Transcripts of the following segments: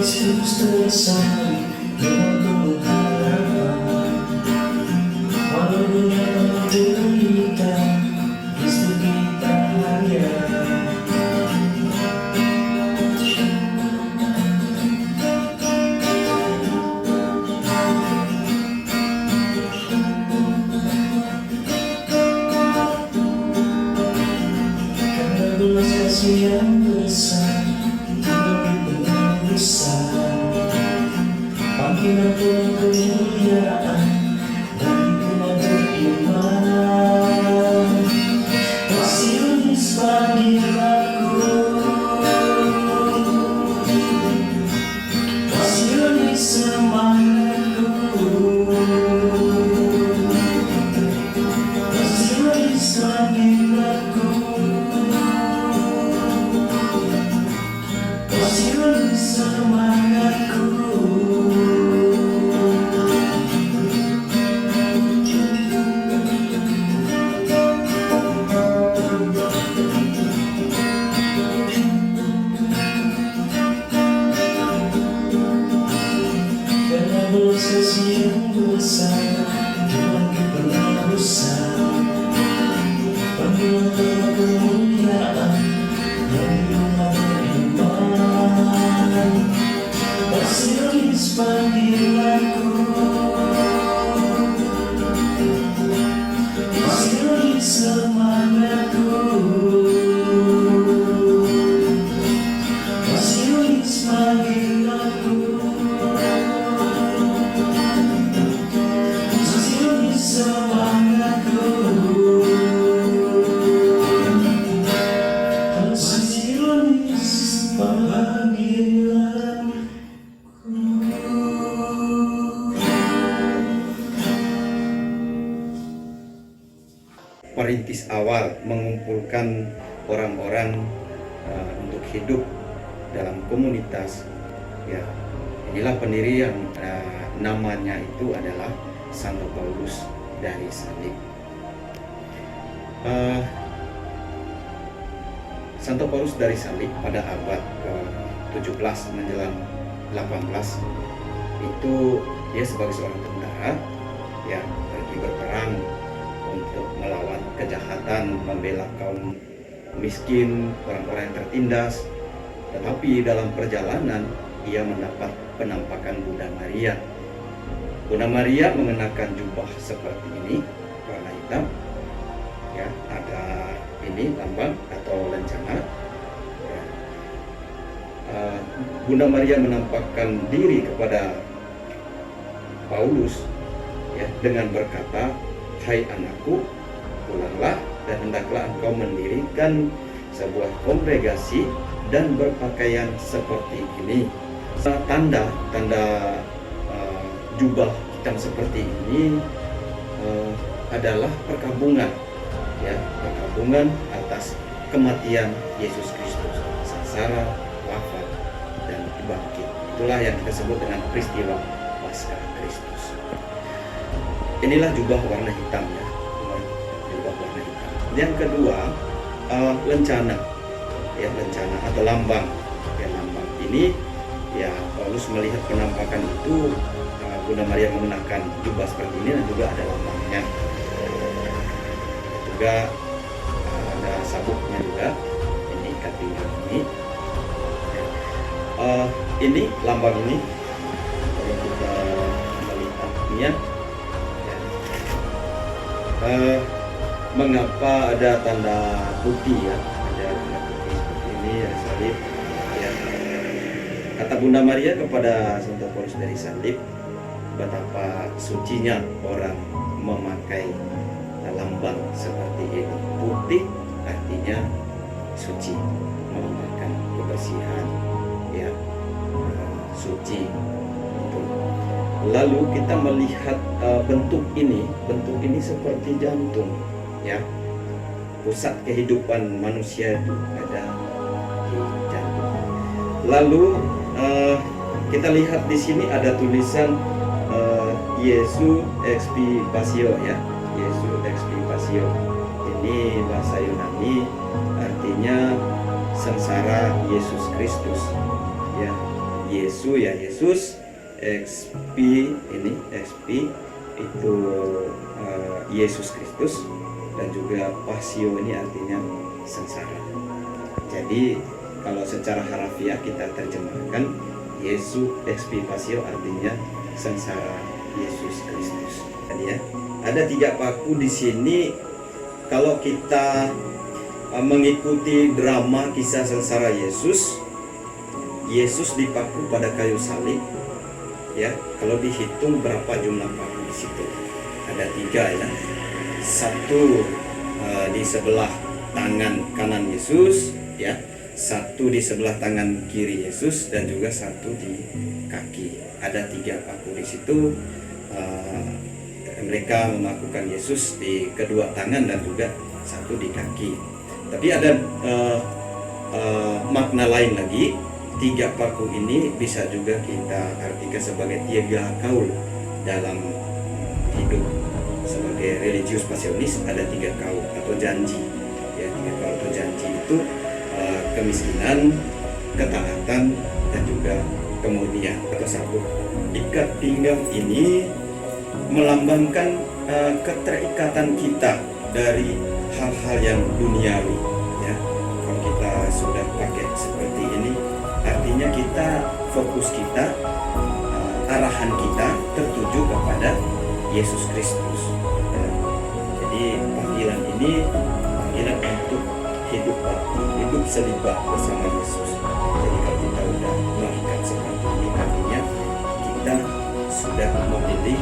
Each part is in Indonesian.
Yesus tersalib untuk harapan. Walau dunia penuh derita, Kristus kita hadir. Karena belas kasih yang besar, kita beri penebusan. Panggilan Tuhan kemuliaan bagi umat beriman. Wasilis panggil aku, wasilis semangatku, wasilis panggil aku, wasilis semangatku. Belas kasih yang besar, Tuhan kepenebusan. Panggilan Tuhan kemuliaan bagi umat beriman. Wasilis panggil aku, wasilis semangatku, wasilis panggil aku, semangatku, wasilis panggilanku. Perintis awal mengumpulkan orang-orang untuk hidup dalam komunitas. Ya, inilah pendiri yang namanya itu adalah Santo Paulus dari Salib. Santo Paulus dari Salib pada abad ke-17 menjelang 18 itu dia sebagai seorang tentara yang pergi berperang untuk melawan kejahatan, membela kaum miskin, orang-orang yang tertindas. Tetapi dalam perjalanan ia mendapat penampakan Bunda Maria. Bunda Maria mengenakan jubah seperti ini, warna hitam. Ya, ada ini lambang atau lencana. Ya. Bunda Maria menampakkan diri kepada Paulus, ya, dengan berkata, "Hai anakku, pulanglah dan hendaklah engkau mendirikan sebuah kongregasi dan berpakaian seperti ini." Tanda jubah hitam seperti ini adalah perkabungan, ya, perkabungan atas kematian Yesus Kristus, sengsara, wafat, dan bangkit. Itulah yang kita sebut dengan peristiwa Paskah Kristus. Inilah jubah warna hitam, ya, jubah warna hitam. Yang kedua, lencana, ya, lencana atau lambang. Ya, lambang ini, ya, Paulus melihat penampakan itu. Bunda Maria menggunakan jubah seperti ini dan juga ada lambangnya. Juga ada sabuknya juga. Ini ikat pinggang ini. Ini lambang ini. Kalau kita melihatnya, ya. Mengapa ada tanda putih, ya? Ada tanda putih seperti ini, ada salib. Ya. Kata Bunda Maria kepada Santo Paulus dari Salib, betapa sucinya orang memakai lambang seperti ini. Putih artinya suci, melambangkan kebersihan, ya, suci. Lalu kita melihat bentuk ini seperti jantung, ya. Pusat kehidupan manusia itu ada di jantung. Lalu kita lihat di sini ada tulisan Jesu expiatio, ya, Jesu expiatio. Ini bahasa Yunani, artinya sengsara Yesus Kristus, ya, Yesus, XP ini XP itu Yesus Kristus, dan juga Pasio ini artinya sengsara. Jadi kalau secara harafiah kita terjemahkan Yesus XP Pasio artinya sengsara Yesus Kristus. Jadi ya, ada 3 paku di sini. Kalau kita mengikuti drama kisah sengsara Yesus dipaku pada kayu salib. Ya, kalau dihitung berapa jumlah paku di situ? Ada 3 ya. 1 di sebelah tangan kanan Yesus, ya. 1 di sebelah tangan kiri Yesus, dan juga 1 di kaki. Ada 3 paku di situ. Mereka memakukan Yesus di kedua tangan dan juga 1 di kaki. Tapi ada makna lain lagi. 3 paku ini bisa juga kita artikan sebagai 3 kaul dalam hidup. Sebagai religius pasionis ada 3 kaul atau janji. Ya, 3 kaul atau janji itu kemiskinan, ketaatan, dan juga kemuliaan atau sabuk. Ikat pinggang ini melambangkan keterikatan kita dari hal-hal yang duniawi. Ya, kalau kita sudah pakai seperti ini, artinya kita fokus kita, arahan kita tertuju kepada Yesus Kristus. Ya, jadi panggilan ini panggilan untuk hidup bakti, hidup selibat bersama Yesus. Jadi kalau kita sudah mengikat seperti ini, artinya kita sudah memilih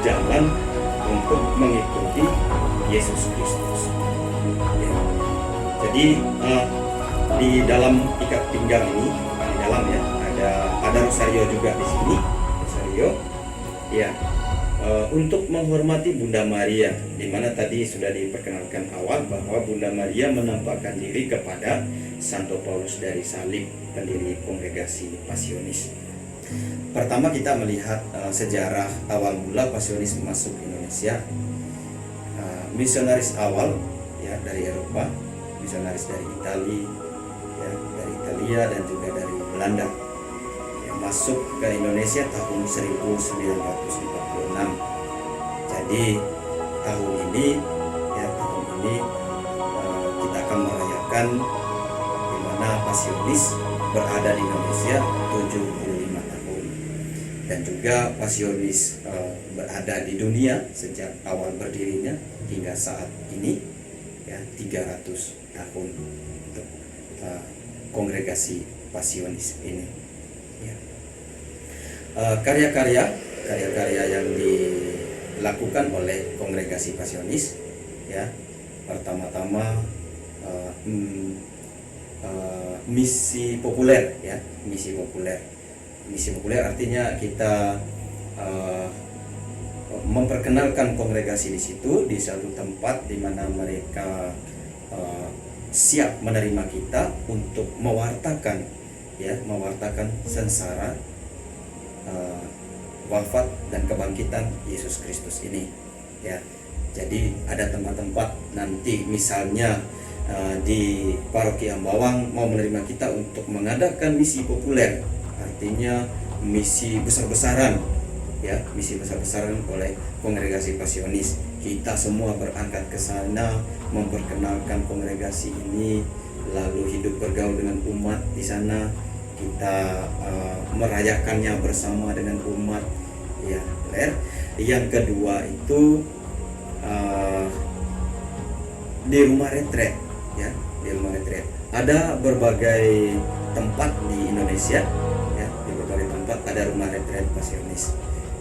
jalan untuk mengikuti Yesus Kristus. Ya. Jadi di dalam ikat pinggang ini, di dalam ya, ada rosario juga di sini, rosario. Ya, untuk menghormati Bunda Maria, di mana tadi sudah diperkenalkan awal bahwa Bunda Maria menampakkan diri kepada Santo Paulus dari Salib, pendiri kongregasi Pasionis. Pertama kita melihat sejarah awal mula Pasionis masuk Indonesia. Misionaris awal ya dari Eropa, misionaris dari Italia dan juga dari Belanda yang masuk ke Indonesia tahun 1946. Jadi tahun ini kita akan merayakan di mana Pasionis berada di Indonesia 75 tahun, dan juga Pasionis berada di dunia sejak awal berdirinya hingga saat ini ya 300 tahun untuk kongregasi Pasionis ini. Ya. Karya-karya yang dilakukan oleh kongregasi Pasionis ya, pertama-tama misi populer ya, misi populer artinya kita memperkenalkan kongregasi di situ, di satu tempat di mana mereka siap menerima kita untuk mewartakan sengsara, wafat dan kebangkitan Yesus Kristus ini ya. Jadi ada tempat-tempat nanti misalnya di Paroki Ambawang mau menerima kita untuk mengadakan misi populer, artinya misi besar-besaran ya, misi besar-besaran oleh kongregasi Pasionis. Kita semua berangkat ke sana memperkenalkan kongregasi ini, lalu hidup bergaul dengan umat di sana. Kita merayakannya bersama dengan umat ya. Yang kedua itu di rumah retret ya, di rumah retret. Ada berbagai tempat di Indonesia ya, di berbagai tempat ada rumah retret Pasionis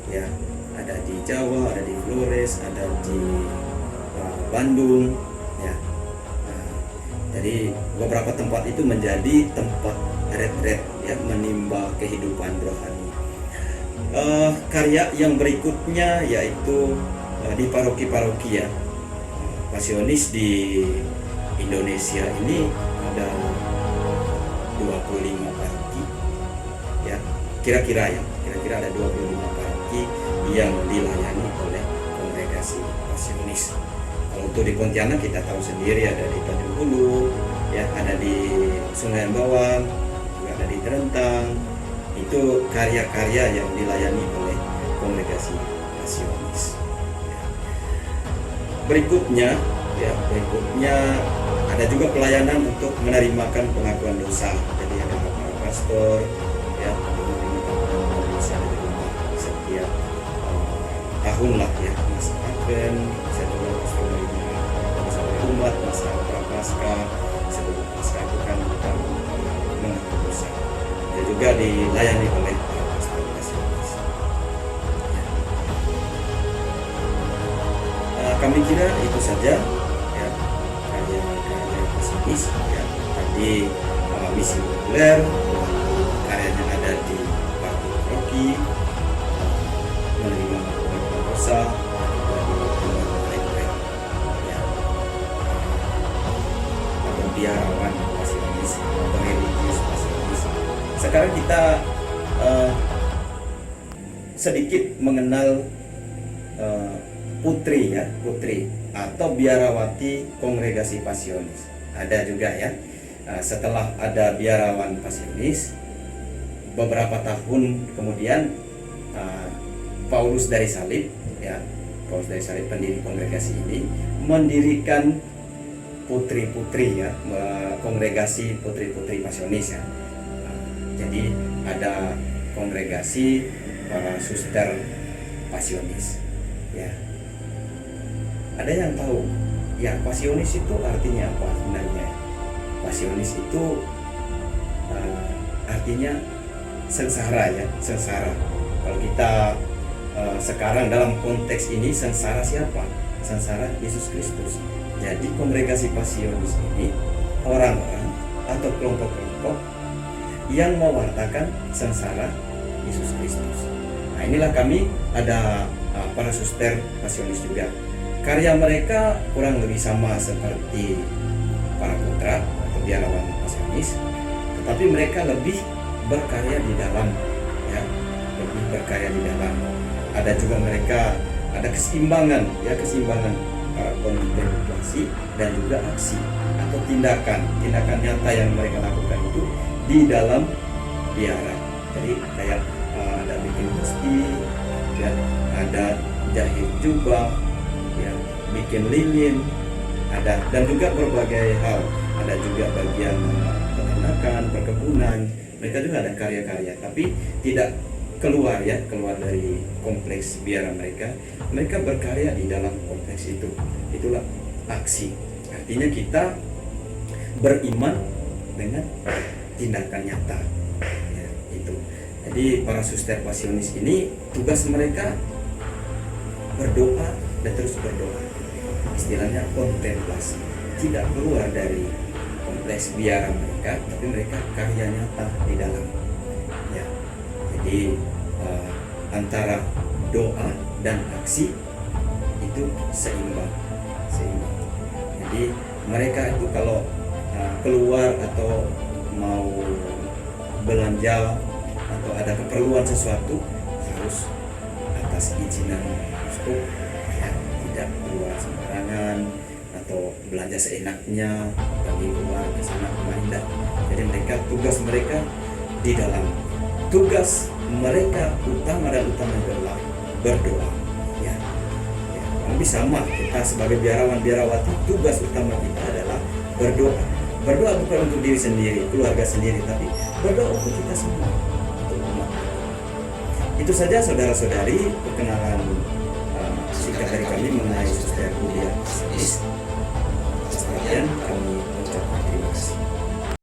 ya. Ada di Jawa, ada di Flores, ada di Bandung ya. Jadi beberapa tempat itu menjadi tempat retret ya, menimba kehidupan rohani. Karya yang berikutnya yaitu di paroki-paroki ya. Pasionis di Indonesia ini ada 25 paroki ya, kira-kira ada 25 paroki yang dilayani oleh kongregasi Pasionis. Kalau untuk di Pontianak kita tahu sendiri, ada di Tanjung Hulu ya, ada di Sungai Ambawang, juga ada di Terentang. Itu karya-karya yang dilayani oleh Kongregasi Pasionis. Berikutnya ada juga pelayanan untuk menerimakan pengakuan dosa. Jadi ada para pastor ya menerimakan pengakuan dosa dari umat setiap tahun lah ya, masa Advent, bisa juga pastor menerima dosa dari umat, masa Prapaskah, sebelum Paskah itu kan kita mengaku dosa. Dan juga dilayani oleh para pastor Pasionis. Kami kira itu saja ya karya-karya Pasionis ya. Tadi misi populer, karyanya ada di Batu Rocky, menerima pengakuan dosa, ya, atau biarawan Pasionis atau religius Pasionis. Sekarang kita sedikit mengenal putri atau biarawati Kongregasi Pasionis. Ada juga ya. Setelah ada biarawan Pasionis, beberapa tahun kemudian Paulus dari Salib pendiri kongregasi ini mendirikan putri-putri ya, kongregasi putri-putri Pasionis ya. Jadi ada kongregasi para suster Pasionis ya. Ada yang tahu ya Pasionis itu artinya apa sebenarnya? Pasionis itu artinya sengsara ya, sengsara. Kalau kita sekarang dalam konteks ini sengsara siapa? Sengsara Yesus Kristus. Jadi kongregasi Pasionis ini orang-orang atau kelompok-kelompok yang mewartakan sengsara Yesus Kristus. Nah, inilah kami ada para suster Pasionis juga. Karya mereka kurang lebih sama seperti para putra atau biarawan Pasionis, tetapi mereka lebih berkarya di dalam ya, lebih berkarya di dalam. Ada juga mereka ada keseimbangan kontemplasi dan juga aksi atau tindakan nyata yang mereka lakukan itu di dalam biara. Jadi kayak ada bikin pasti ya, ada jahit jubah ya, bikin lilin, ada dan juga berbagai hal. Ada juga bagian peternakan, perkebunan. Mereka juga ada karya-karya, tapi tidak keluar dari kompleks biara mereka. Mereka berkarya di dalam kompleks itu. Itulah aksi. Artinya kita beriman dengan tindakan nyata. Ya, itu. Jadi para suster Pasionis ini tugas mereka berdoa dan terus berdoa. Istilahnya kontemplasi. Tidak keluar dari kompleks biara mereka, tapi mereka karya nyata di dalam. Ya. Jadi antara doa dan aksi itu seimbang. Jadi mereka itu kalau keluar atau mau belanja atau ada keperluan sesuatu harus atas izinan Gusti ya, tidak keluar sembarangan atau belanja seenaknya, pergi keluar ke sana kemari. Jadi tugas mereka di dalam. Tugas mereka utama adalah berdoa. Ya, lebih sama kita sebagai biarawan biarawati, tugas utama kita adalah berdoa. Berdoa bukan untuk diri sendiri, keluarga sendiri, tapi berdoa untuk kita semua, untuk umat. Itu saja saudara-saudari perkenalan singkat dari kami mengenai Suster Budia Pasionis. Sekalian kami ucapkan terima kasih.